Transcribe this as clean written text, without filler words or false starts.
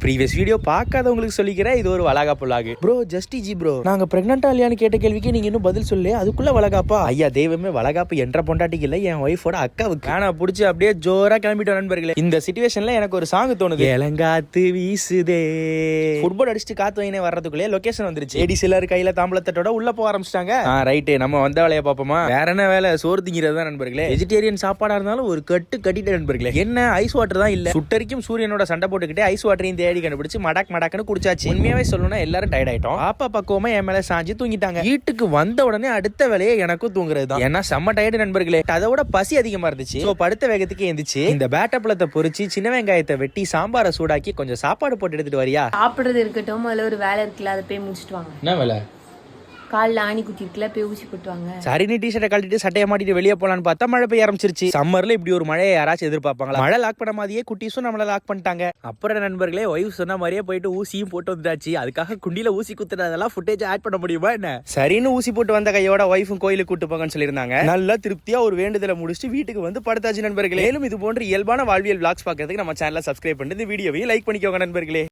Previous video பார்க்காதவங்களுக்கு சொல்லிக்கிறேன், இது ஒரு வளகாப்பு vlog. ப்ரோ ஜஸ்டி ஜி ப்ரோ, நாங்க பிரெக்னண்டா இல்லையான்னு கேட்ட கேள்விக்கு நீங்க இன்னும் பதில் சொல்லு, அதுக்குள்ள வளகாப்பா? ஐயா தெய்வமே, வளகாப்பு என்ற பொண்டாட்டிக்கு இல்ல, என் ஒய்ஃபோட அக்காவுக்கு. ஆனா புடிச்சு அப்படியே ஜோரா கிளம்பிட்டோம் நண்பர்களே. இந்த சிச்சுவேஷன்ல எனக்கு ஒரு சாங் தோணுது, இளங்காத்து வீசுதே. ஃபுட்பால் அடிச்சுட்டு காத்து வைனே வர்றதுக்குள்ளே லொகேஷன் வந்துருச்சு. ஏடி சிலர் கையில தாம்பளத்தோட உள்ள போக ஆரம்பிச்சிட்டாங்க. ரைட்டு, நம்ம வந்த வேலையை பார்ப்போமா? வேற என்ன வேலை? சோறு திங்கிறது தான் நண்பர்களே. வெஜிடேரியன் சாப்பாடா இருந்தாலும் ஒரு கட்டிட்டு நண்பர்களே. என்ன ஐஸ் வாட்டர் தான் இல்ல, சுட்டரிக்கும் சூரியனோட சண்டை போட்டுக்கிட்டே ஐஸ் வாட்டரையும் தேடி கண்டுபிடிச்சு மடக்குன்னு குடிச்சாச்சு. உண்மையாவே சொல்லணும்னா எல்லாரும் டயர்ட் ஆயிட்டோம். பாப்பா பக்குவமா என் மேல சாஞ்சு தூங்கிட்டாங்க. வீட்டுக்கு வந்த உடனே அடுத்த வேலையை எனக்கும் தூங்குறது தான். ஏன்னா செம்ம டயர்டு நண்பர்களே. அதோட பசி அதிகமா இருந்துச்சு. படுத்த வேகத்துக்கு எந்திரிச்சு இந்த பேட்டப்பழத்தை பொரிச்சு சின்ன வெங்காயத்தை வெட்டி சாம்பாரை சூடாக்கி கொஞ்சம் சாப்பாடு போட்டு எடுத்துட்டு வரியா? சாப்பிடுறது இருக்கட்டும், அதுல ஒரு வேலை இருக்குல்ல, அதை போய் முடிச்சுட்டு வாங்க. என்ன வேலை? காலில் ஆணி குத்தி இருக்குல்ல, போய் ஊசி போட்டுவாங்க. சரின்னு டிஷர்ட்டை கழட்டிட்டு சட்டையை மாட்டிட்டு வெளியே போலான்னு பார்த்தா மழை பெய்ய ஆரம்பிச்சிருச்சு. சம்மர்ல இப்படி ஒரு மழையை யாராச்சும் எதிர்பார்ப்பாங்களா? மழை லாக் பண்ண மாதிரியே குட்டீஸும் நம்மள லாக் பண்ணிட்டாங்க. அப்புறம் நண்பர்களே, ஒய்ஃப் சொன்ன மாதிரியே போயிட்டு ஊசியும் போட்டு வந்தாச்சு. அதுக்காக குண்டில ஊசி குத்துறதெல்லாம் ஃபுட்டேஜ் ஆட் பண்ண முடியுமா என்ன? சரின்னு ஊசி போட்டு வந்த கையோட ஒய்ஃபும் கோயிலுக்கு கூட்டு போங்கன்னு சொல்லியிருந்தாங்க. நல்லா திருப்தியா ஒரு வேண்டுதலை முடிச்சுட்டு வீட்டுக்கு வந்து படுத்தாச்சு நண்பர்களே. மேலும் இது போன்ற இயல்பான வாழ்வியல் vlogs பார்க்கறதுக்கு நம்ம சேனலை சப்ஸ்கிரைப் பண்ணிட்டு இந்த வீடியோவையும் லைக் பண்ணிக்கோங்க நண்பர்களே.